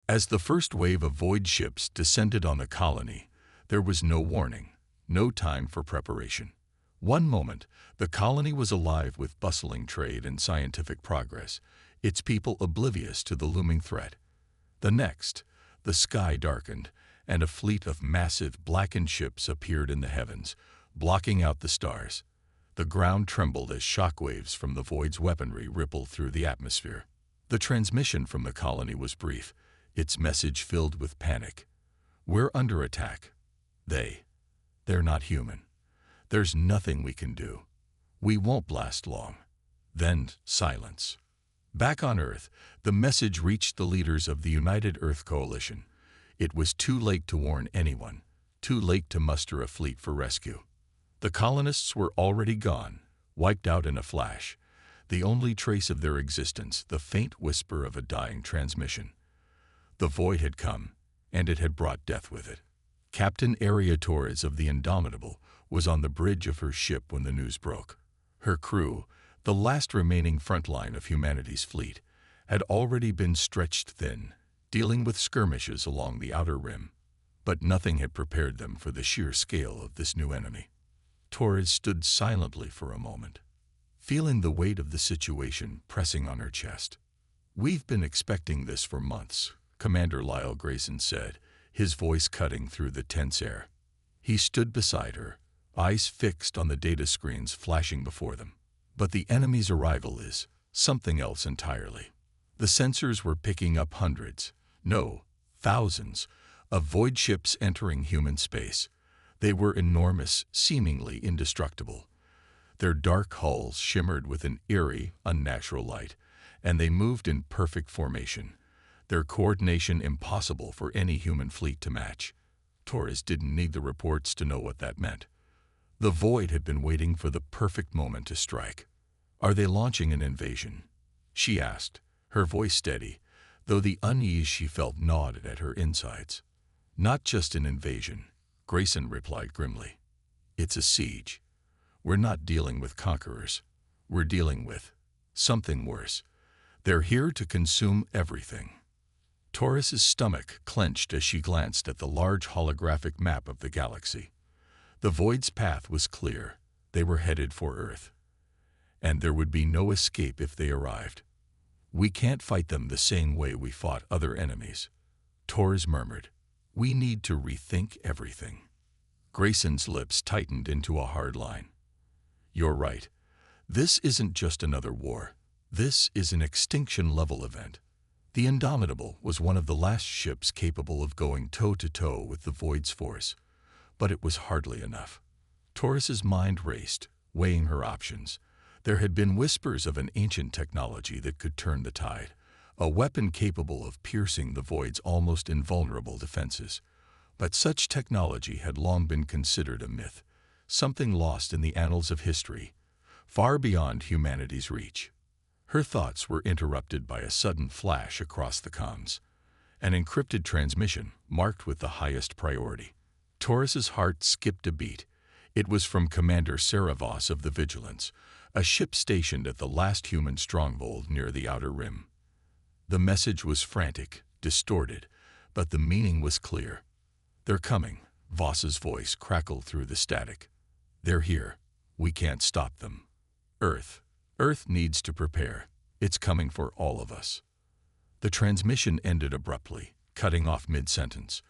As the first wave of void ships descended on the colony, there was no warning, no time for preparation. One moment, the colony was alive with bustling trade and scientific progress, its people oblivious to the looming threat. The next, the sky darkened, and a fleet of massive, blackened ships appeared in the heavens, blocking out the stars. The ground trembled as shockwaves from the void's weaponry rippled through the atmosphere. The transmission from the colony was brief, its message filled with panic. "We're under attack. They're not human. There's nothing we can do. We won't last long." Then silence. Back on Earth, the message reached the leaders of the United Earth Coalition. It was too late to warn anyone, too late to muster a fleet for rescue. The colonists were already gone, wiped out in a flash. The only trace of their existence, the faint whisper of a dying transmission. The void had come, and it had brought death with it. Captain Aria Torres of the Indomitable was on the bridge of her ship when the news broke. Her crew, the last remaining front line of humanity's fleet, had already been stretched thin, dealing with skirmishes along the outer rim. But nothing had prepared them for the sheer scale of this new enemy. Torres stood silently for a moment, feeling the weight of the situation pressing on her chest. "We've been expecting this for months," Commander Lyle Grayson said, his voice cutting through the tense air. He stood beside her, eyes fixed on the data screens flashing before them. But the enemy's arrival is something else entirely. The sensors were picking up hundreds, no, thousands, of void ships entering human space. They were enormous, seemingly indestructible. Their dark hulls shimmered with an eerie, unnatural light, and they moved in perfect formation, their coordination impossible for any human fleet to match. Torres didn't need the reports to know what that meant. The void had been waiting for the perfect moment to strike. "Are they launching an invasion?" she asked, her voice steady, though the unease she felt gnawed at her insides. "Not just an invasion," Grayson replied grimly. "It's a siege. We're not dealing with conquerors. We're dealing with something worse. They're here to consume everything." Torres's stomach clenched as she glanced at the large holographic map of the galaxy. The void's path was clear. They were headed for Earth. And there would be no escape if they arrived. "We can't fight them the same way we fought other enemies," Torres murmured. "We need to rethink everything." Grayson's lips tightened into a hard line. "You're right. This isn't just another war. This is an extinction-level event." The Indomitable was one of the last ships capable of going toe-to-toe with the Void's force, but it was hardly enough. Torres's mind raced, weighing her options. There had been whispers of an ancient technology that could turn the tide, a weapon capable of piercing the Void's almost invulnerable defenses. But such technology had long been considered a myth, something lost in the annals of history, far beyond humanity's reach. Her thoughts were interrupted by a sudden flash across the comms, an encrypted transmission marked with the highest priority. Torres's heart skipped a beat. It was from Commander Sarah Voss of the Vigilance, a ship stationed at the last human stronghold near the outer rim. The message was frantic, distorted, but the meaning was clear. "They're coming," Voss's voice crackled through the static. "They're here. We can't stop them. Earth needs to prepare. It's coming for all of us." The transmission ended abruptly, cutting off mid-sentence.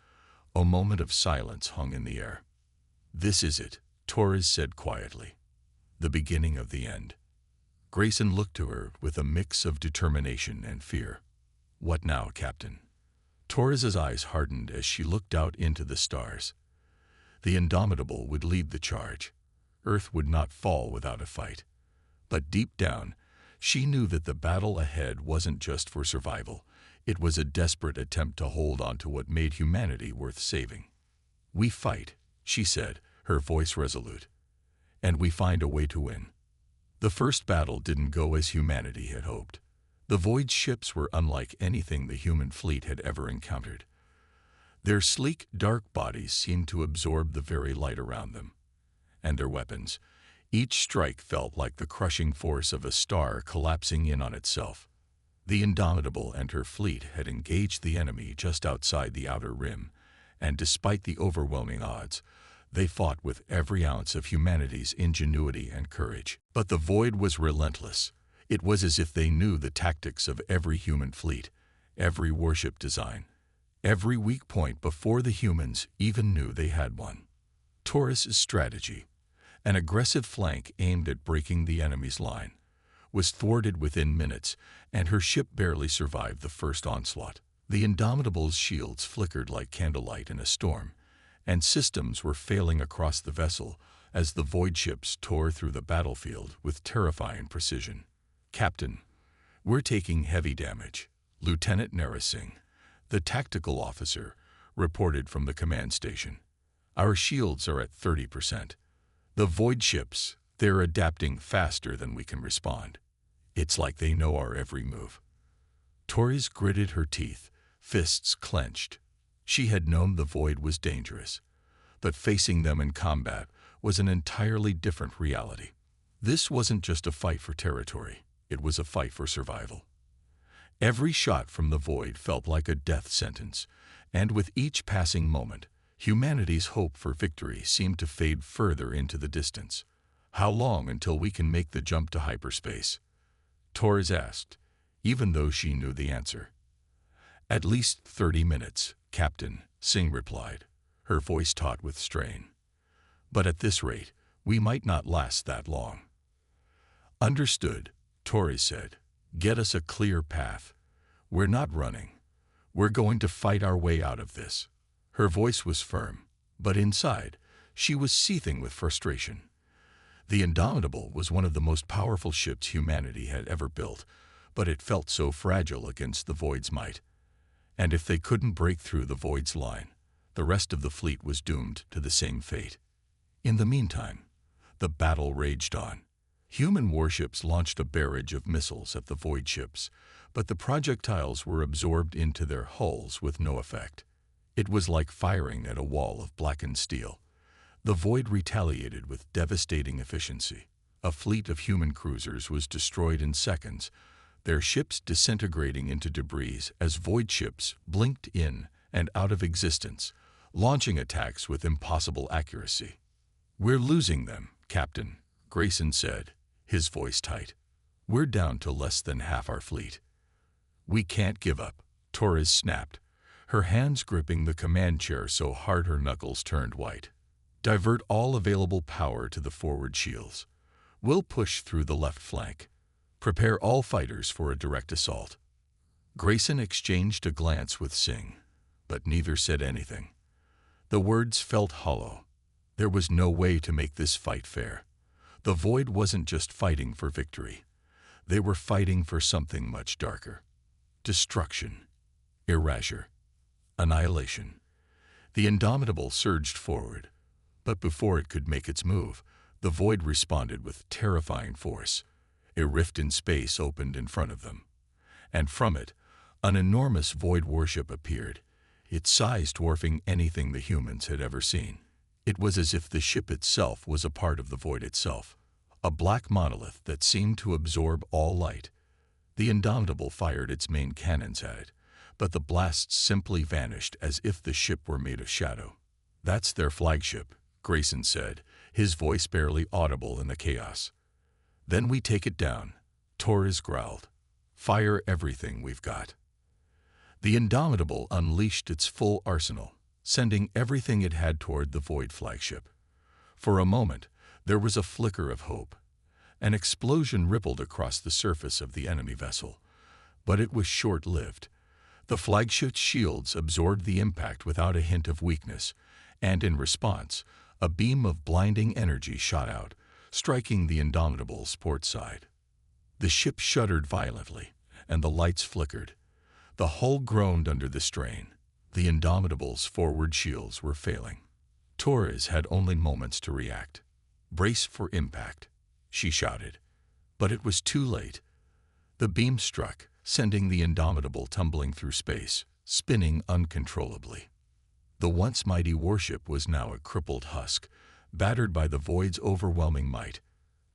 A moment of silence hung in the air. "This is it," Torres said quietly. "The beginning of the end." Grayson looked to her with a mix of determination and fear. "What now, Captain?" Torres's eyes hardened as she looked out into the stars. The Indomitable would lead the charge. Earth would not fall without a fight. But deep down, she knew that the battle ahead wasn't just for survival. It was a desperate attempt to hold on to what made humanity worth saving. "We fight," she said, her voice resolute. "And we find a way to win." The first battle didn't go as humanity had hoped. The Void ships were unlike anything the human fleet had ever encountered. Their sleek, dark bodies seemed to absorb the very light around them. And their weapons, each strike felt like the crushing force of a star collapsing in on itself. The Indomitable and her fleet had engaged the enemy just outside the outer rim, and despite the overwhelming odds, they fought with every ounce of humanity's ingenuity and courage. But the Void was relentless. It was as if they knew the tactics of every human fleet, every warship design, every weak point before the humans even knew they had one. Taurus's strategy, an aggressive flank aimed at breaking the enemy's line, was thwarted within minutes, and her ship barely survived the first onslaught. The Indomitable's shields flickered like candlelight in a storm, and systems were failing across the vessel as the Void ships tore through the battlefield with terrifying precision. "Captain, we're taking heavy damage," Lieutenant Narration, the tactical officer, reported from the command station. "Our shields are at 30%. The Void ships, they're adapting faster than we can respond. It's like they know our every move." Torres gritted her teeth, fists clenched. She had known the Void was dangerous, but facing them in combat was an entirely different reality. This wasn't just a fight for territory, it was a fight for survival. Every shot from the Void felt like a death sentence, and with each passing moment, humanity's hope for victory seemed to fade further into the distance. "How long until we can make the jump to hyperspace?" Torres asked, even though she knew the answer. "At least 30 minutes, Captain," Singh replied, her voice taut with strain. "But at this rate, we might not last that long." "Understood," Torres said. "Get us a clear path. We're not running. We're going to fight our way out of this." Her voice was firm, but inside, she was seething with frustration. The Indomitable was one of the most powerful ships humanity had ever built, but it felt so fragile against the Void's might. And if they couldn't break through the Void's line, the rest of the fleet was doomed to the same fate. In the meantime, the battle raged on. Human warships launched a barrage of missiles at the Void ships, but the projectiles were absorbed into their hulls with no effect. It was like firing at a wall of blackened steel. The Void retaliated with devastating efficiency. A fleet of human cruisers was destroyed in seconds, their ships disintegrating into debris as Void ships blinked in and out of existence, launching attacks with impossible accuracy. "We're losing them, Captain," Grayson said, his voice tight. "We're down to less than half our fleet." "We can't give up," Torres snapped, her hands gripping the command chair so hard her knuckles turned white. "Divert all available power to the forward shields. We'll push through the left flank. Prepare all fighters for a direct assault." Grayson exchanged a glance with Singh, but neither said anything. The words felt hollow. There was no way to make this fight fair. The Void wasn't just fighting for victory. They were fighting for something much darker. Destruction. Erasure. Annihilation. The Indomitable surged forward, but before it could make its move, the Void responded with terrifying force. A rift in space opened in front of them, and from it, an enormous Void warship appeared, its size dwarfing anything the humans had ever seen. It was as if the ship itself was a part of the Void itself, a black monolith that seemed to absorb all light. The Indomitable fired its main cannons at it, but the blasts simply vanished as if the ship were made of shadow. "That's their flagship," Grayson said, his voice barely audible in the chaos. "Then we take it down," Torres growled. "Fire everything we've got." The Indomitable unleashed its full arsenal, sending everything it had toward the Void flagship. For a moment, there was a flicker of hope. An explosion rippled across the surface of the enemy vessel, but it was short-lived. The flagship's shields absorbed the impact without a hint of weakness, and in response, a beam of blinding energy shot out, striking the Indomitable's port side. The ship shuddered violently, and the lights flickered. The hull groaned under the strain. The Indomitable's forward shields were failing. Torres had only moments to react. "Brace for impact," she shouted. But it was too late. The beam struck, sending the Indomitable tumbling through space, spinning uncontrollably. The once mighty warship was now a crippled husk, battered by the Void's overwhelming might.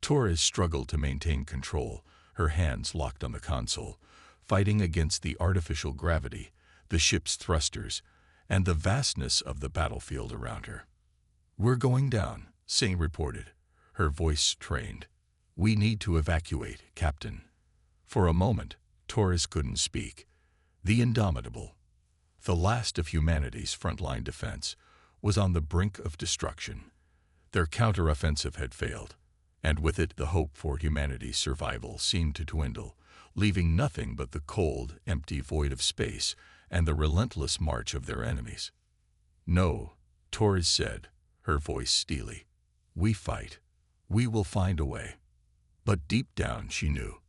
Torres struggled to maintain control, her hands locked on the console, fighting against the artificial gravity, the ship's thrusters, and the vastness of the battlefield around her. "We're going down," Singh reported, her voice strained. "We need to evacuate, Captain." For a moment, Torres couldn't speak. The Indomitable, the last of humanity's frontline defense, was on the brink of destruction. Their counteroffensive had failed, and with it the hope for humanity's survival seemed to dwindle, leaving nothing but the cold, empty void of space and the relentless march of their enemies. "No," Torres said, her voice steely. "We fight. We will find a way." But deep down she knew.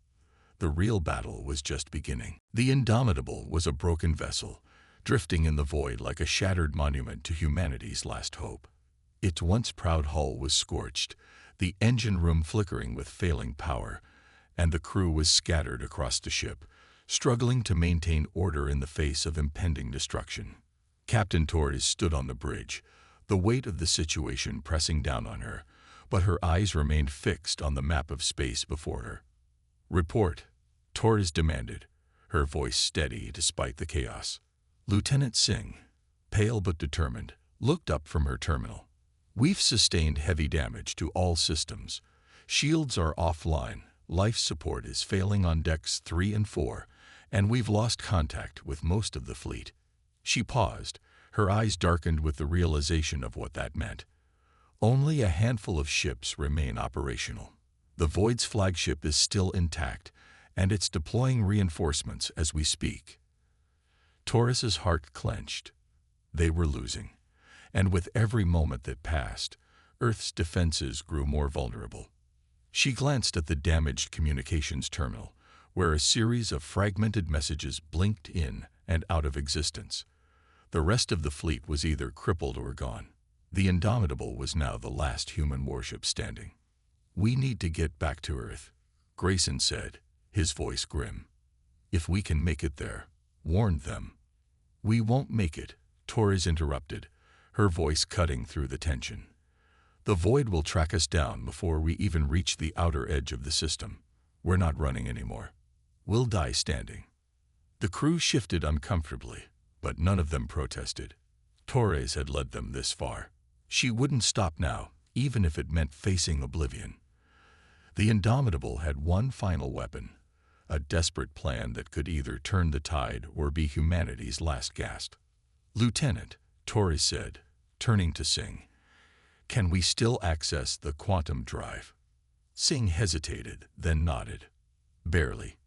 The real battle was just beginning. The Indomitable was a broken vessel, drifting in the void like a shattered monument to humanity's last hope. Its once proud hull was scorched, the engine room flickering with failing power, and the crew was scattered across the ship, struggling to maintain order in the face of impending destruction. Captain Torres stood on the bridge, the weight of the situation pressing down on her, but her eyes remained fixed on the map of space before her. "Report," Torres demanded, her voice steady despite the chaos. Lieutenant Singh, pale but determined, looked up from her terminal. "We've sustained heavy damage to all systems. Shields are offline, life support is failing on decks 3 and 4, and we've lost contact with most of the fleet." She paused, her eyes darkened with the realization of what that meant. Only a handful of ships remain operational. The Void's flagship is still intact, and it's deploying reinforcements as we speak. Torres's heart clenched. They were losing, and with every moment that passed, Earth's defenses grew more vulnerable. She glanced at the damaged communications terminal, where a series of fragmented messages blinked in and out of existence. The rest of the fleet was either crippled or gone. The Indomitable was now the last human warship standing. "We need to get back to Earth," Grayson said, his voice grim. "If we can make it there, warn them." "We won't make it," Torres interrupted, her voice cutting through the tension. "The Void will track us down before we even reach the outer edge of the system. We're not running anymore. We'll die standing." The crew shifted uncomfortably, but none of them protested. Torres had led them this far. She wouldn't stop now, even if it meant facing oblivion. The Indomitable had one final weapon, a desperate plan that could either turn the tide or be humanity's last gasp. "Lieutenant," Torres said, turning to Singh, "can we still access the quantum drive?" Singh hesitated, then nodded. "Barely.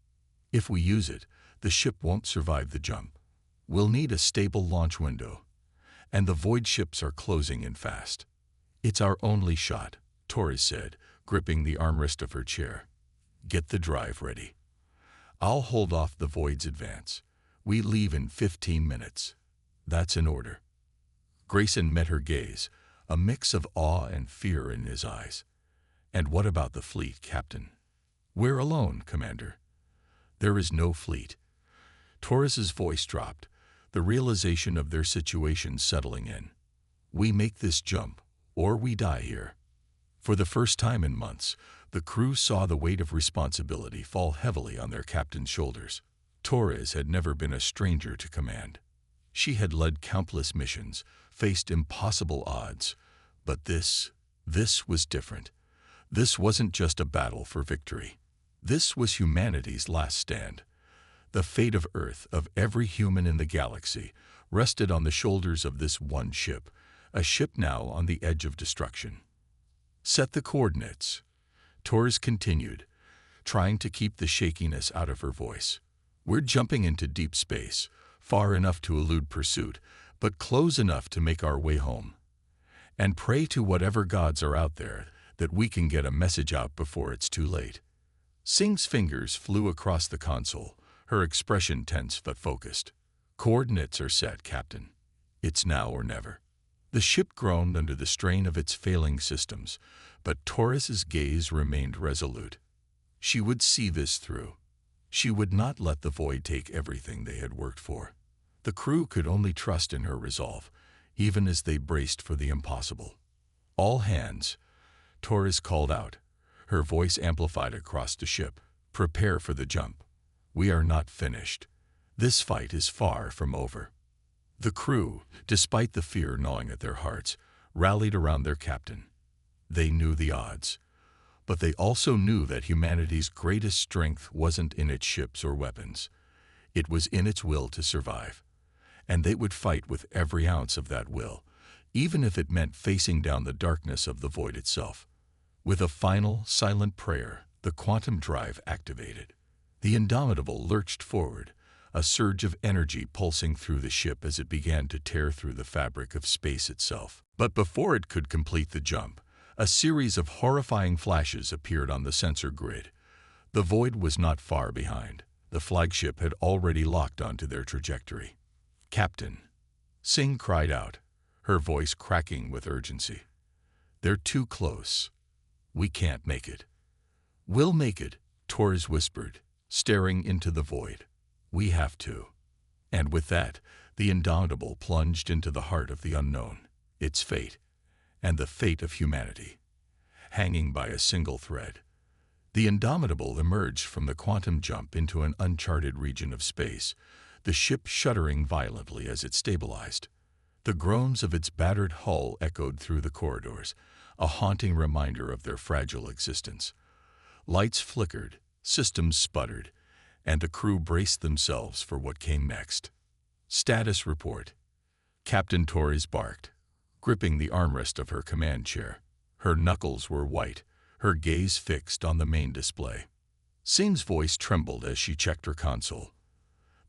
If we use it, the ship won't survive the jump. We'll need a stable launch window, and the Void ships are closing in fast." "It's our only shot," Torres said, gripping the armrest of her chair. "Get the drive ready. I'll hold off the Void's advance. We leave in 15 minutes. That's an order." Grayson met her gaze, a mix of awe and fear in his eyes. "And what about the fleet, Captain?" "We're alone, Commander." "There is no fleet." Torres's voice dropped, the realization of their situation settling in. "We make this jump, or we die here." For the first time in months, the crew saw the weight of responsibility fall heavily on their captain's shoulders. Torres had never been a stranger to command. She had led countless missions, faced impossible odds, but this was different. This wasn't just a battle for victory. This was humanity's last stand. The fate of Earth, of every human in the galaxy, rested on the shoulders of this one ship, a ship now on the edge of destruction. "Set the coordinates," Torres continued, trying to keep the shakiness out of her voice. "We're jumping into deep space, far enough to elude pursuit, but close enough to make our way home. And pray to whatever gods are out there that we can get a message out before it's too late." Singh's fingers flew across the console, her expression tense but focused. "Coordinates are set, Captain. It's now or never." The ship groaned under the strain of its failing systems, but Torres's gaze remained resolute. She would see this through. She would not let the Void take everything they had worked for. The crew could only trust in her resolve, even as they braced for the impossible. "All hands," Torres called out, her voice amplified across the ship. "Prepare for the jump." We are not finished. This fight is far from over. The crew, despite the fear gnawing at their hearts, rallied around their captain. They knew the odds, but they also knew that humanity's greatest strength wasn't in its ships or weapons. It was in its will to survive. And they would fight with every ounce of that will, even if it meant facing down the darkness of the void itself. With a final, silent prayer, the quantum drive activated. The Indomitable lurched forward, a surge of energy pulsing through the ship as it began to tear through the fabric of space itself. But before it could complete the jump, a series of horrifying flashes appeared on the sensor grid. The void was not far behind. The flagship had already locked onto their trajectory. "Captain," Singh cried out, her voice cracking with urgency. "They're too close. We can't make it." "We'll make it," Torres whispered, staring into the void. "We have to." And with that, the Indomitable plunged into the heart of the unknown, its fate, and the fate of humanity, hanging by a single thread. The Indomitable emerged from the quantum jump into an uncharted region of space, the ship shuddering violently as it stabilized. The groans of its battered hull echoed through the corridors, a haunting reminder of their fragile existence. Lights flickered, systems sputtered, and the crew braced themselves for what came next. "Status report," Captain Torres barked, gripping the armrest of her command chair. Her knuckles were white, her gaze fixed on the main display. Singh's voice trembled as she checked her console.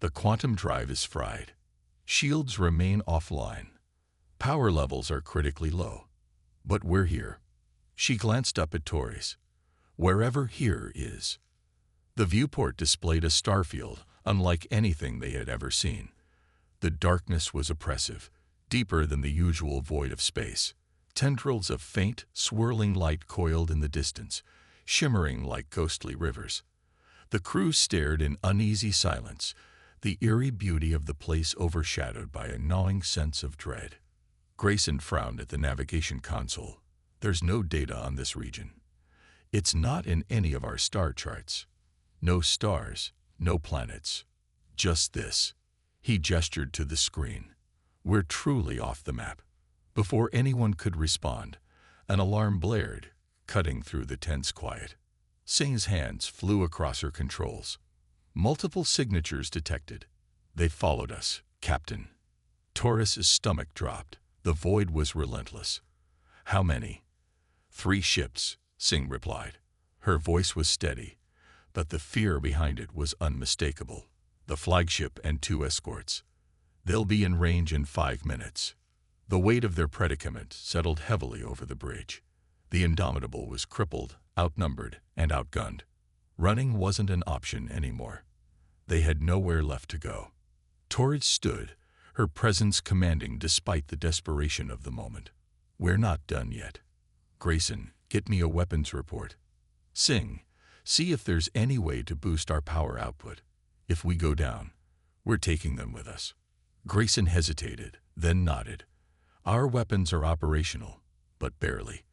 "The quantum drive is fried. Shields remain offline. Power levels are critically low. But we're here." She glanced up at Torres. "Wherever here is." The viewport displayed a starfield unlike anything they had ever seen. The darkness was oppressive, deeper than the usual void of space. Tendrils of faint, swirling light coiled in the distance, shimmering like ghostly rivers. The crew stared in uneasy silence, the eerie beauty of the place overshadowed by a gnawing sense of dread. Grayson frowned at the navigation console. "There's no data on this region. It's not in any of our star charts. No stars, no planets. Just this." He gestured to the screen. "We're truly off the map." Before anyone could respond, an alarm blared, cutting through the tense quiet. Singh's hands flew across her controls. Multiple signatures detected. "They followed us, Captain." Torres's stomach dropped. The void was relentless. "How many?" "3 ships," Singh replied. Her voice was steady, but the fear behind it was unmistakable. "The flagship and 2 escorts. They'll be in range in 5 minutes." The weight of their predicament settled heavily over the bridge. The Indomitable was crippled, outnumbered, and outgunned. Running wasn't an option anymore. They had nowhere left to go. Torres stood, her presence commanding despite the desperation of the moment. "We're not done yet. Grayson, get me a weapons report. Singh, see if there's any way to boost our power output. If we go down, we're taking them with us." Grayson hesitated, then nodded. "Our weapons are operational, but barely.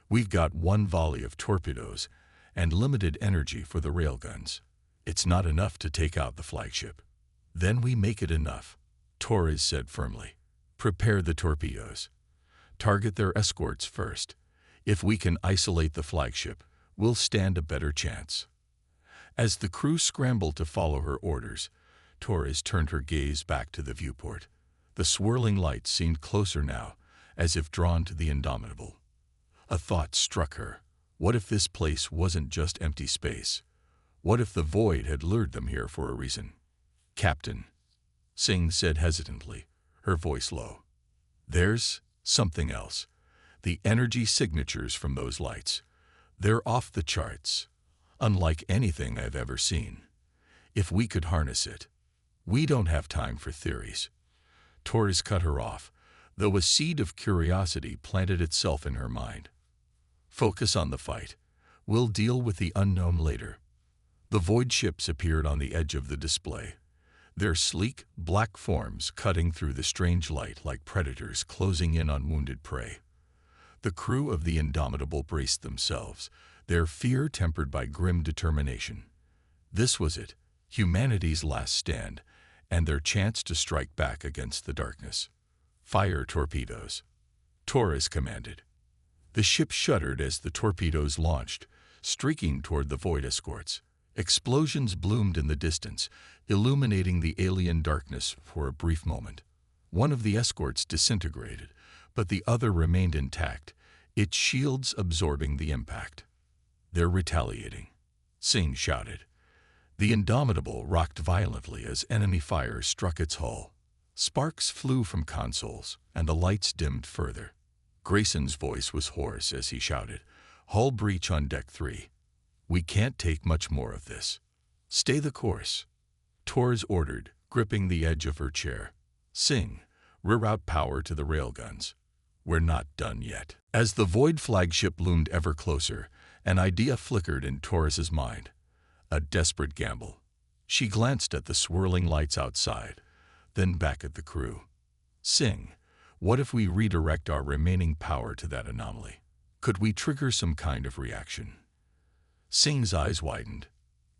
We've got 1 volley of torpedoes and limited energy for the railguns. It's not enough to take out the flagship." "Then we make it enough," Torres said firmly. "Prepare the torpedoes. Target their escorts first. If we can isolate the flagship, we'll stand a better chance." As the crew scrambled to follow her orders, Torres turned her gaze back to the viewport. The swirling lights seemed closer now, as if drawn to the Indomitable. A thought struck her. What if this place wasn't just empty space? What if the void had lured them here for a reason? "Captain," Singh said hesitantly, her voice low. "There's something else. The energy signatures from those lights. They're off the charts, unlike anything I've ever seen. If we could harness it." "We don't have time for theories." Torres cut her off, though a seed of curiosity planted itself in her mind. "Focus on the fight. We'll deal with the unknown later." The void ships appeared on the edge of the display, their sleek, black forms cutting through the strange light like predators closing in on wounded prey. The crew of the Indomitable braced themselves, their fear tempered by grim determination. This was it. Humanity's last stand, and their chance to strike back against the darkness. Fire torpedoes, Torres commanded. The ship shuddered as the torpedoes launched, streaking toward the void escorts. Explosions bloomed in the distance, illuminating the alien darkness for a brief moment. One of the escorts disintegrated, but the other remained intact, its shields absorbing the impact. "They're retaliating," Singh shouted. The Indomitable rocked violently as enemy fire struck its hull. Sparks flew from consoles, and the lights dimmed further. Grayson's voice was hoarse as he shouted, "Hull breach on Deck 3. We can't take much more of this. Stay the course," Torres ordered, gripping the edge of her chair. "Singh, reroute power to the railguns. We're not done yet." As the Void flagship loomed ever closer, an idea flickered in Torres's mind. A desperate gamble. She glanced at the swirling lights outside, then back at the crew. "Singh, what if we redirect our remaining power to that anomaly? Could we trigger some kind of reaction?" Singh's eyes widened.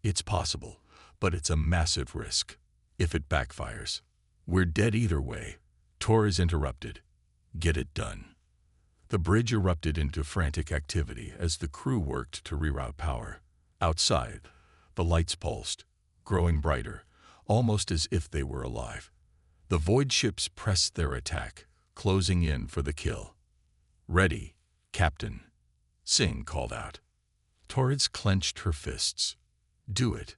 "It's possible, but it's a massive risk. If it backfires, we're dead either way," Torres interrupted. "Get it done." The bridge erupted into frantic activity as the crew worked to reroute power. Outside, the lights pulsed, growing brighter, almost as if they were alive. The void ships pressed their attack, closing in for the kill. "Ready, Captain," Singh called out. Torres clenched her fists. "Do it."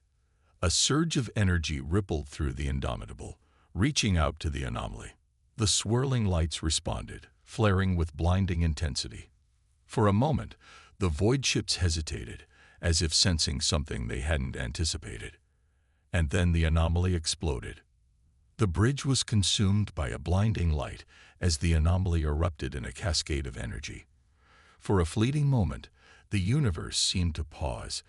A surge of energy rippled through the Indomitable, reaching out to the anomaly. The swirling lights responded, flaring with blinding intensity. For a moment, the void ships hesitated, as if sensing something they hadn't anticipated. And then the anomaly exploded. The bridge was consumed by a blinding light as the anomaly erupted in a cascade of energy. For a fleeting moment, the universe seemed to pause,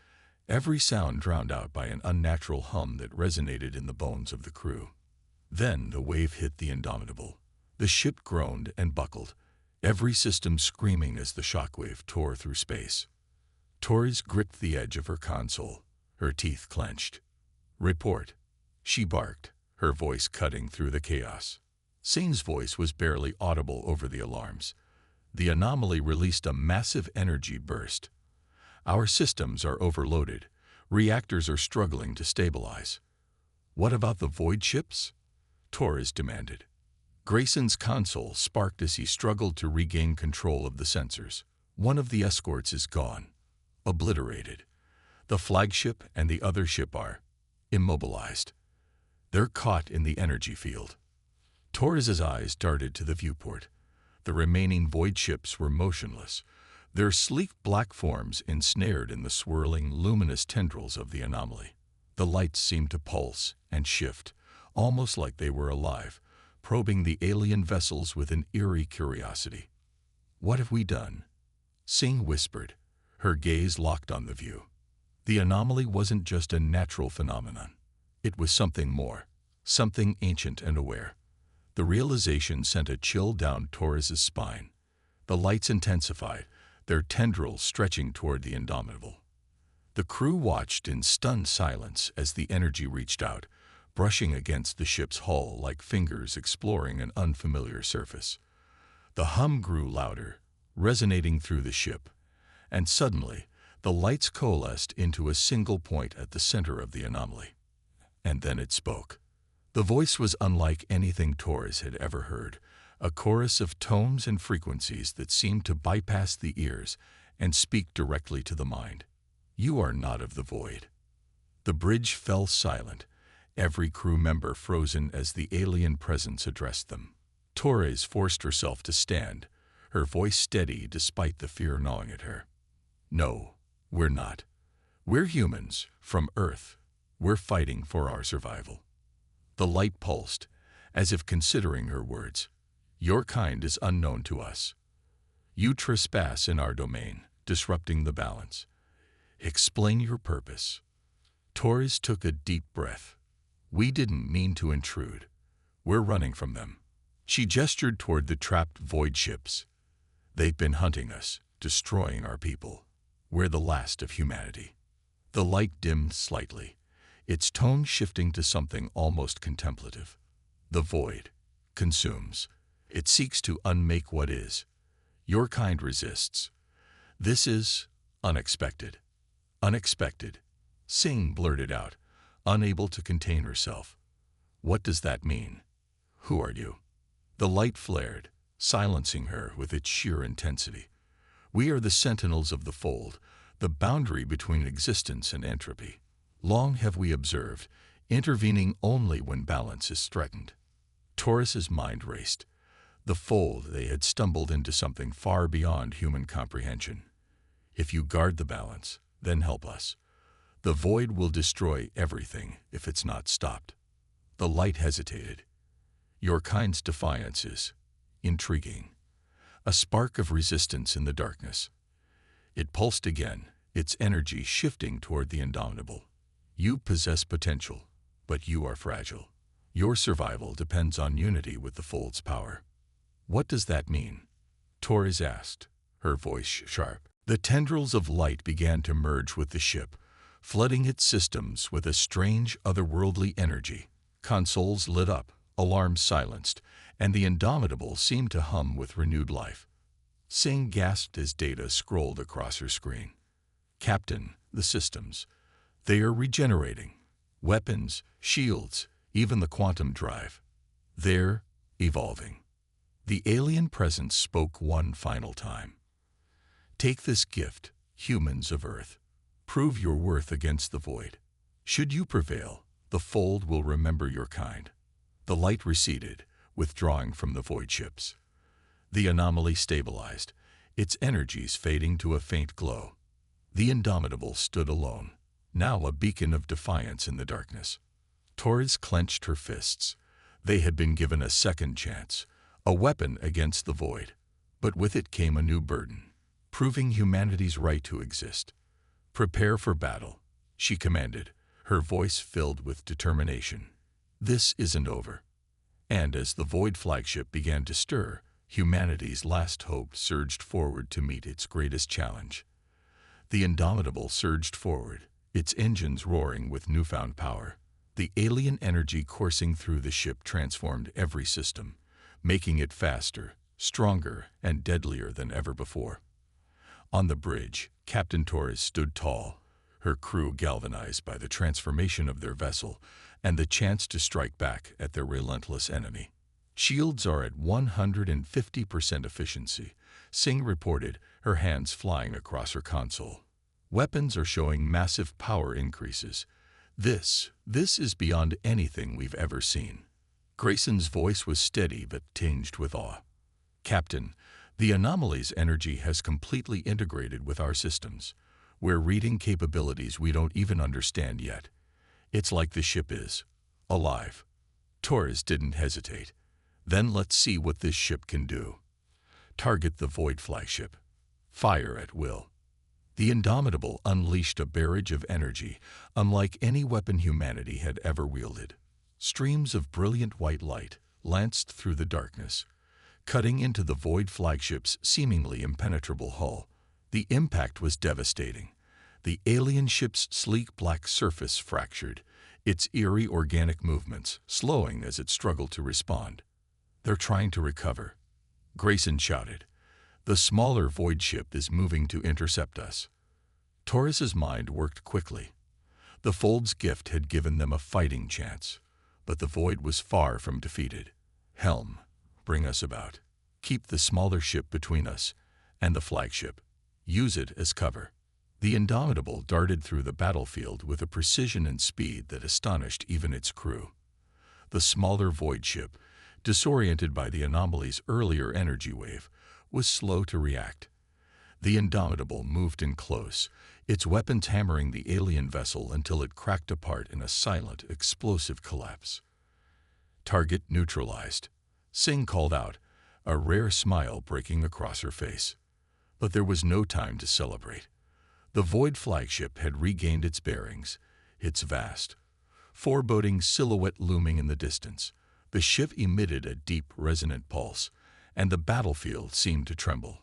every sound drowned out by an unnatural hum that resonated in the bones of the crew. Then the wave hit the Indomitable. The ship groaned and buckled, every system screaming as the shockwave tore through space. Torres gripped the edge of her console, her teeth clenched. "Report," she barked, her voice cutting through the chaos. Singh's voice was barely audible over the alarms. The anomaly released a massive energy burst. "Our systems are overloaded. Reactors are struggling to stabilize." "What about the void ships?" Torres demanded. Grayson's console sparked as he struggled to regain control of the sensors. "One of the escorts is gone. Obliterated. The flagship and the other ship are immobilized. They're caught in the energy field." Torres's eyes darted to the viewport. The remaining void ships were motionless, their sleek black forms ensnared in the swirling, luminous tendrils of the anomaly. The lights seemed to pulse and shift, almost like they were alive, probing the alien vessels with an eerie curiosity. "What have we done?" Singh whispered, her gaze locked on the view. The anomaly wasn't just a natural phenomenon. It was something more, something ancient and aware. The realization sent a chill down Torres's spine. The lights intensified, their tendrils stretching toward the Indomitable. The crew watched in stunned silence as the energy reached out, brushing against the ship's hull like fingers exploring an unfamiliar surface. The hum grew louder, resonating through the ship, and suddenly, the lights coalesced into a single point at the center of the anomaly. And then it spoke. The voice was unlike anything Torres had ever heard, a chorus of tones and frequencies that seemed to bypass the ears and speak directly to the mind. "You are not of the void." The bridge fell silent, every crew member frozen as the alien presence addressed them. Torres forced herself to stand, her voice steady despite the fear gnawing at her. "No, we're not. We're humans, from Earth. We're fighting for our survival." The light pulsed, as if considering her words. "Your kind is unknown to us. You trespass in our domain, disrupting the balance. Explain your purpose." Torres took a deep breath. "We didn't mean to intrude. We're running from them." She gestured toward the trapped void ships. "They've been hunting us, destroying our people. We're the last of humanity." The light dimmed slightly, its tone shifting to something almost contemplative. The void consumes. It seeks to unmake what is. Your kind resists. This is unexpected. Unexpected. Singh blurted out, unable to contain herself. What does that mean? Who are you? The light flared, silencing her with its sheer intensity. We are the sentinels of the fold, the boundary between existence and entropy. Long have we observed, intervening only when balance is threatened. Taurus's mind raced. The fold, they had stumbled into something far beyond human comprehension. If you guard the balance, then help us. The void will destroy everything if it's not stopped. The light hesitated. Your kind's defiance is intriguing. A spark of resistance in the darkness. It pulsed again, its energy shifting toward the indomitable. You possess potential, but you are fragile. Your survival depends on unity with the fold's power. What does that mean? Torres asked, her voice sharp. The tendrils of light began to merge with the ship, flooding its systems with a strange, otherworldly energy. Consoles lit up, alarms silenced, and the indomitable seemed to hum with renewed life. Singh gasped as data scrolled across her screen. Captain, the systems. They are regenerating. Weapons, shields, even the quantum drive. They're evolving. The alien presence spoke one final time. Take this gift, humans of Earth. Prove your worth against the void. Should you prevail, the fold will remember your kind. The light receded, withdrawing from the void ships. The anomaly stabilized, its energies fading to a faint glow. The indomitable stood alone, now a beacon of defiance in the darkness. Torres clenched her fists. They had been given a second chance, a weapon against the void. But with it came a new burden, proving humanity's right to exist. Prepare for battle, she commanded, her voice filled with determination. This isn't over. And as the void flagship began to stir, humanity's last hope surged forward to meet its greatest challenge. The indomitable surged forward, its engines roaring with newfound power. The alien energy coursing through the ship transformed every system, making it faster, stronger, and deadlier than ever before. On the bridge, Captain Torres stood tall, her crew galvanized by the transformation of their vessel and the chance to strike back at their relentless enemy. Shields are at 150% efficiency, Singh reported, her hands flying across her console. Weapons are showing massive power increases. This is beyond anything we've ever seen. Grayson's voice was steady but tinged with awe. Captain, the anomaly's energy has completely integrated with our systems. We're reading capabilities we don't even understand yet. It's like the ship is alive. Torres didn't hesitate. Then let's see what this ship can do. Target the void flagship. Fire at will. The indomitable unleashed a barrage of energy unlike any weapon humanity had ever wielded. Streams of brilliant white light lanced through the darkness, cutting into the void flagship's seemingly impenetrable hull. The impact was devastating. The alien ship's sleek black surface fractured, its eerie organic movements slowing as it struggled to respond. They're trying to recover, Grayson shouted. The smaller void ship is moving to intercept us. Torres's mind worked quickly. The fold's gift had given them a fighting chance, but the void was far from defeated. Helm, bring us about. Keep the smaller ship between us and the flagship. Use it as cover. The indomitable darted through the battlefield with a precision and speed that astonished even its crew. The smaller void ship, disoriented by the anomaly's earlier energy wave, was slow to react. The indomitable moved in close, its weapons hammering the alien vessel until it cracked apart in a silent, explosive collapse. Target neutralized, Singh called out, a rare smile breaking across her face. But there was no time to celebrate. The void flagship had regained its bearings, its vast, foreboding silhouette looming in the distance. The ship emitted a deep, resonant pulse, and the battlefield seemed to tremble.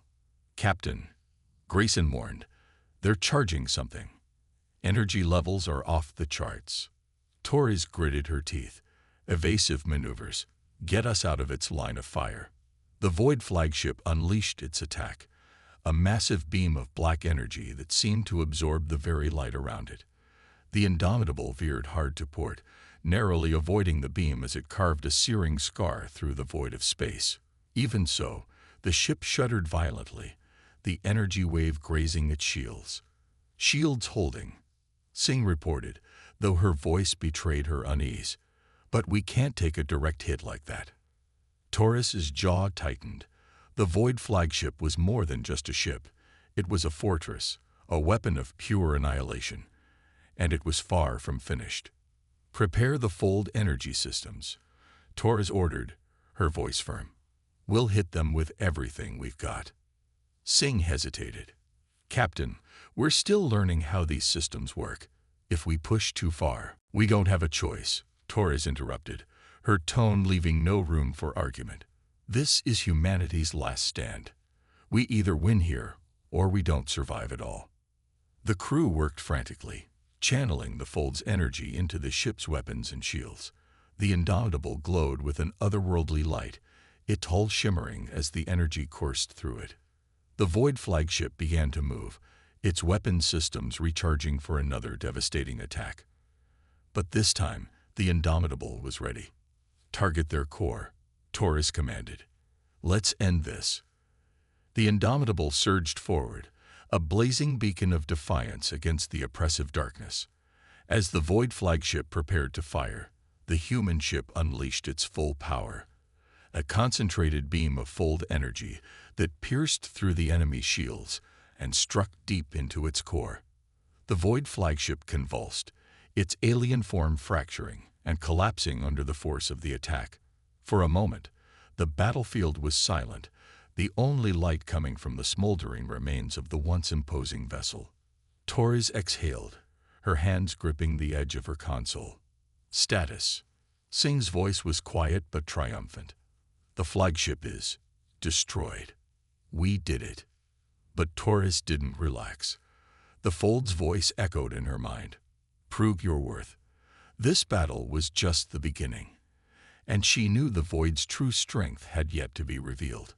Captain, Grayson warned, they're charging something. Energy levels are off the charts. Torres gritted her teeth. Evasive maneuvers. Get us out of its line of fire. The Void flagship unleashed its attack, a massive beam of black energy that seemed to absorb the very light around it. The Indomitable veered hard to port, narrowly avoiding the beam as it carved a searing scar through the void of space. Even so, the ship shuddered violently, the energy wave grazing its shields. Shields holding, Singh reported, though her voice betrayed her unease. But we can't take a direct hit like that. Torres's jaw tightened. The Void flagship was more than just a ship. It was a fortress, a weapon of pure annihilation. And it was far from finished. Prepare the Fold energy systems, Torres ordered, her voice firm. We'll hit them with everything we've got. Singh hesitated. Captain, we're still learning how these systems work. If we push too far, we don't have a choice, Torres interrupted, her tone leaving no room for argument. This is humanity's last stand. We either win here, or we don't survive at all. The crew worked frantically, channeling the Fold's energy into the ship's weapons and shields. The Indomitable glowed with an otherworldly light, its hull shimmering as the energy coursed through it. The Void flagship began to move, its weapon systems recharging for another devastating attack. But this time, the Indomitable was ready. Target their core, Torres commanded. Let's end this. The Indomitable surged forward, a blazing beacon of defiance against the oppressive darkness. As the Void flagship prepared to fire, the human ship unleashed its full power. A concentrated beam of Fold energy that pierced through the enemy's shields and struck deep into its core. The Void flagship convulsed, its alien form fracturing and collapsing under the force of the attack. For a moment, the battlefield was silent, the only light coming from the smoldering remains of the once imposing vessel. Torres exhaled, her hands gripping the edge of her console. Status. Singh's voice was quiet but triumphant. The flagship is destroyed. We did it. But Torres didn't relax. The Fold's voice echoed in her mind. Prove your worth. This battle was just the beginning, and she knew the Void's true strength had yet to be revealed.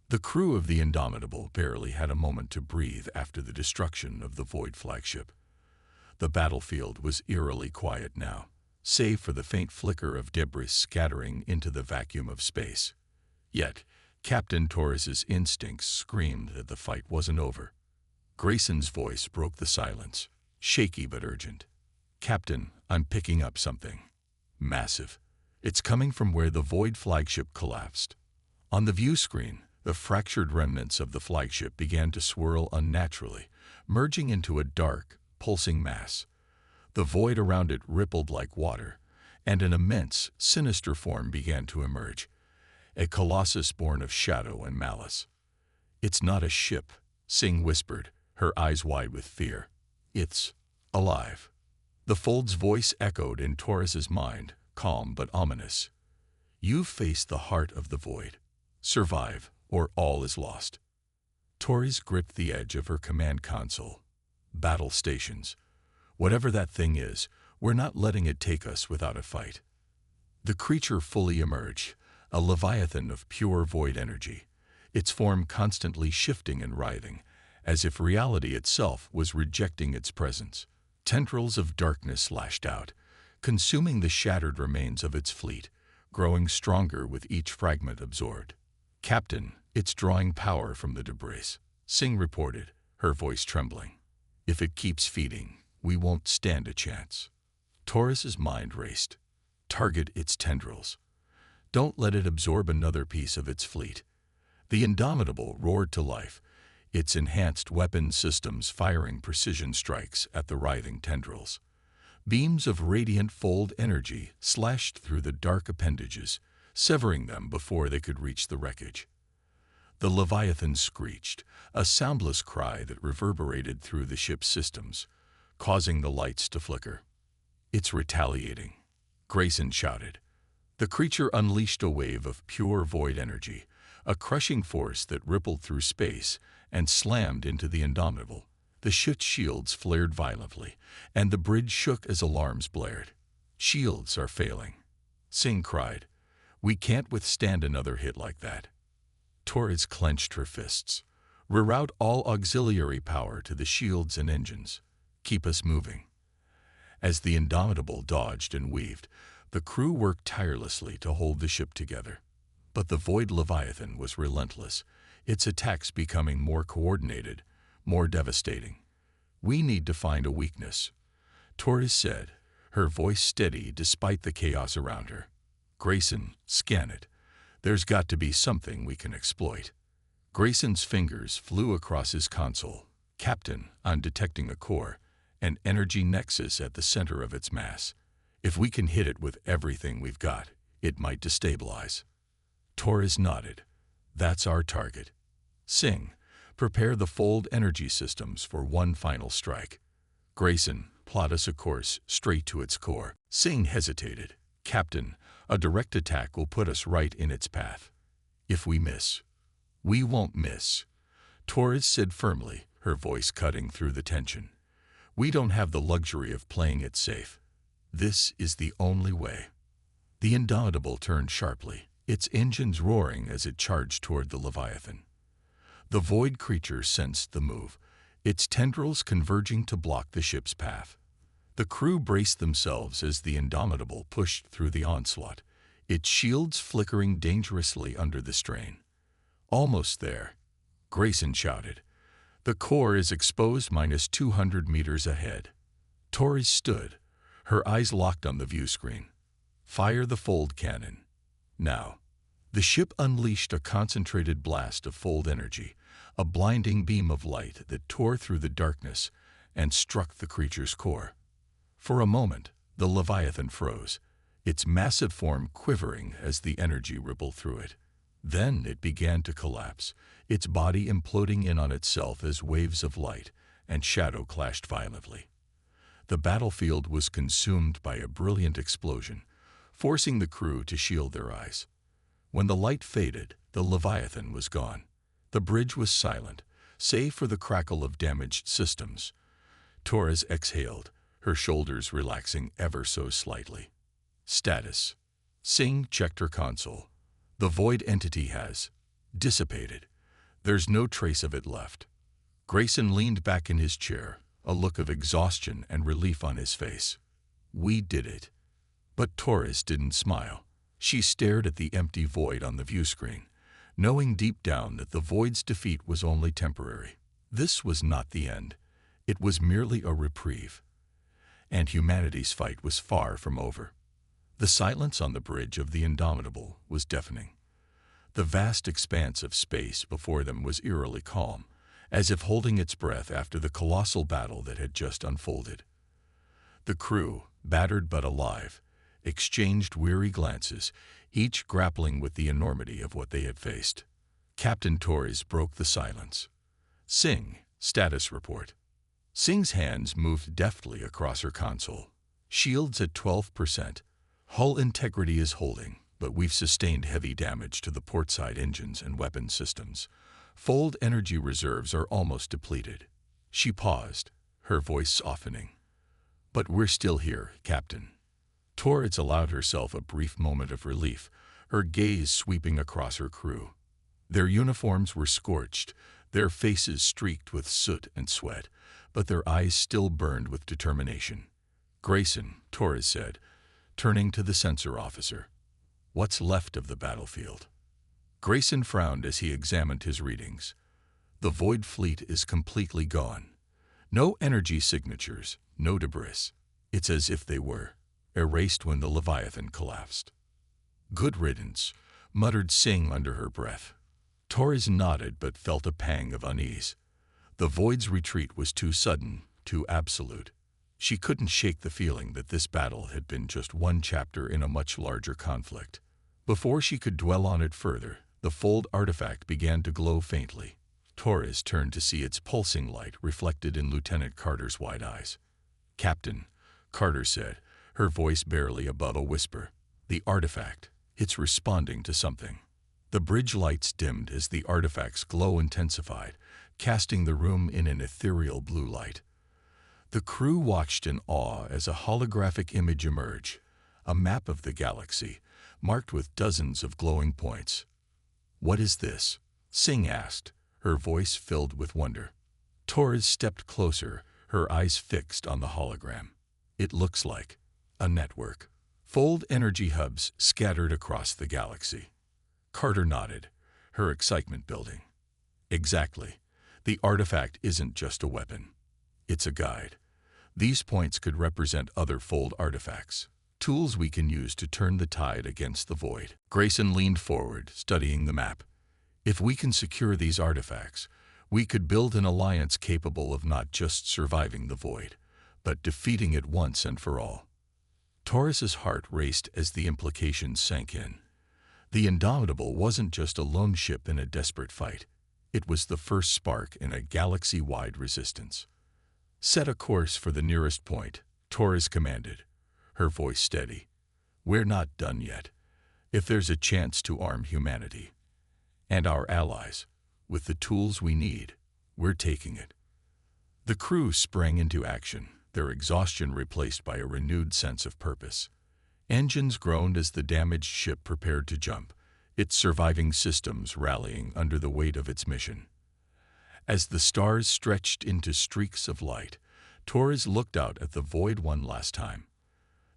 The crew of the Indomitable barely had a moment to breathe after the destruction of the Void flagship. The battlefield was eerily quiet now, save for the faint flicker of debris scattering into the vacuum of space. Yet, Captain Torres's instincts screamed that the fight wasn't over. Grayson's voice broke the silence, shaky but urgent. Captain, I'm picking up something. Massive. It's coming from where the Void flagship collapsed. On the view screen, the fractured remnants of the flagship began to swirl unnaturally, merging into a dark, pulsing mass. The void around it rippled like water, and an immense, sinister form began to emerge. A colossus born of shadow and malice. It's not a ship, Singh whispered, her eyes wide with fear. It's alive. The Fold's voice echoed in Torres's mind, calm but ominous. You've faced the heart of the Void. Survive, or all is lost. Torres gripped the edge of her command console. Battle stations. Whatever that thing is, we're not letting it take us without a fight. The creature fully emerged, a leviathan of pure Void energy, its form constantly shifting and writhing, as if reality itself was rejecting its presence. Tendrils of darkness lashed out, consuming the shattered remains of its fleet, growing stronger with each fragment absorbed. Captain, it's drawing power from the debris, Singh reported, her voice trembling. If it keeps feeding, we won't stand a chance. Torres's mind raced. Target its tendrils. Don't let it absorb another piece of its fleet. The Indomitable roared to life, its enhanced weapon systems firing precision strikes at the writhing tendrils. Beams of radiant Fold energy slashed through the dark appendages, severing them before they could reach the wreckage. The Leviathan screeched, a soundless cry that reverberated through the ship's systems, causing the lights to flicker. It's retaliating, Grayson shouted. The creature unleashed a wave of pure Void energy, a crushing force that rippled through space and slammed into the Indomitable. The ship's shields flared violently, and the bridge shook as alarms blared. Shields are failing. Singh cried. We can't withstand another hit like that. Torres clenched her fists. Reroute all auxiliary power to the shields and engines. Keep us moving. As the Indomitable dodged and weaved, the crew worked tirelessly to hold the ship together. But the Void Leviathan was relentless, its attacks becoming more coordinated, more devastating. We need to find a weakness, Torres said, her voice steady despite the chaos around her. Grayson, scan it. There's got to be something we can exploit. Grayson's fingers flew across his console. Captain, I'm detecting a core, an energy nexus at the center of its mass. If we can hit it with everything we've got, it might destabilize. Torres nodded. That's our target. Singh, prepare the fold energy systems for one final strike. Grayson, plot us a course straight to its core. Singh hesitated. Captain, a direct attack will put us right in its path. If we miss, we won't miss, Torres said firmly, her voice cutting through the tension. We don't have the luxury of playing it safe. This is the only way. The Indomitable turned sharply, its engines roaring as it charged toward the Leviathan. The void creature sensed the move, its tendrils converging to block the ship's path. The crew braced themselves as the Indomitable pushed through the onslaught, its shields flickering dangerously under the strain. Almost there, Grayson shouted. The core is exposed minus 200 meters ahead. Torres stood, her eyes locked on the view screen. Fire the fold cannon. Now. The ship unleashed a concentrated blast of fold energy, a blinding beam of light that tore through the darkness and struck the creature's core. For a moment, the Leviathan froze, its massive form quivering as the energy rippled through it. Then it began to collapse, its body imploding in on itself as waves of light and shadow clashed violently. The battlefield was consumed by a brilliant explosion, forcing the crew to shield their eyes. When the light faded, the Leviathan was gone. The bridge was silent, save for the crackle of damaged systems. Torres exhaled, her shoulders relaxing ever so slightly. Status. Singh checked her console. The void entity has dissipated. There's no trace of it left. Grayson leaned back in his chair, a look of exhaustion and relief on his face. We did it. But Torres didn't smile. She stared at the empty void on the view screen, knowing deep down that the void's defeat was only temporary. This was not the end. It was merely a reprieve. And humanity's fight was far from over. The silence on the bridge of the Indomitable was deafening. The vast expanse of space before them was eerily calm, as if holding its breath after the colossal battle that had just unfolded. The crew, battered but alive, exchanged weary glances, each grappling with the enormity of what they had faced. Captain Torres broke the silence. Singh, status report. Singh's hands moved deftly across her console. Shields at 12%. Hull integrity is holding, but we've sustained heavy damage to the portside engines and weapon systems. Fold energy reserves are almost depleted. She paused, her voice softening. But we're still here, Captain. Torres allowed herself a brief moment of relief, her gaze sweeping across her crew. Their uniforms were scorched, their faces streaked with soot and sweat, but their eyes still burned with determination. Grayson, Torres said, turning to the sensor officer. What's left of the battlefield? Grayson frowned as he examined his readings. The Void Fleet is completely gone. No energy signatures, no debris. It's as if they were erased when the Leviathan collapsed. Good riddance, muttered Singh under her breath. Torres nodded but felt a pang of unease. The Void's retreat was too sudden, too absolute. She couldn't shake the feeling that this battle had been just one chapter in a much larger conflict. Before she could dwell on it further, the Fold artifact began to glow faintly. Torres turned to see its pulsing light reflected in Lieutenant Carter's wide eyes. Captain, Carter said, her voice barely above a whisper. The artifact, it's responding to something. The bridge lights dimmed as the artifact's glow intensified, casting the room in an ethereal blue light. The crew watched in awe as a holographic image emerged, a map of the galaxy, marked with dozens of glowing points. "What is this?" Singh asked, her voice filled with wonder. Torres stepped closer, her eyes fixed on the hologram. "It looks like a network. Fold energy hubs scattered across the galaxy." Carter nodded, her excitement building. "Exactly. The artifact isn't just a weapon. It's a guide. These points could represent other Fold artifacts, tools we can use to turn the tide against the void." Grayson leaned forward, studying the map. "If we can secure these artifacts, we could build an alliance capable of not just surviving the void, but defeating it once and for all." Torres's heart raced as the implications sank in. The Indomitable wasn't just a lone ship in a desperate fight. It was the first spark in a galaxy-wide resistance. "Set a course for the nearest point," Torres commanded, her voice steady. "We're not done yet. If there's a chance to arm humanity and our allies with the tools we need, we're taking it." The crew sprang into action, their exhaustion replaced by a renewed sense of purpose. Engines groaned as the damaged ship prepared to jump, its surviving systems rallying under the weight of its mission. As the stars stretched into streaks of light, Torres looked out at the void one last time.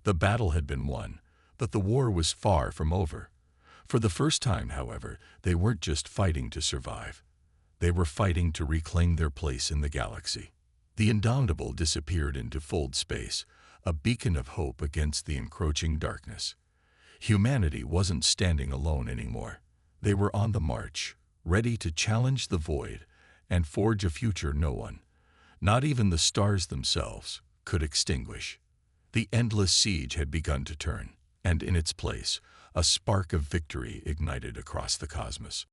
The battle had been won, but the war was far from over. For the first time, however, they weren't just fighting to survive. They were fighting to reclaim their place in the galaxy. The Indomitable disappeared into Fold space, a beacon of hope against the encroaching darkness. Humanity wasn't standing alone anymore. They were on the march, ready to challenge the void and forge a future no one, not even the stars themselves, could extinguish. The endless siege had begun to turn, and in its place, a spark of victory ignited across the cosmos.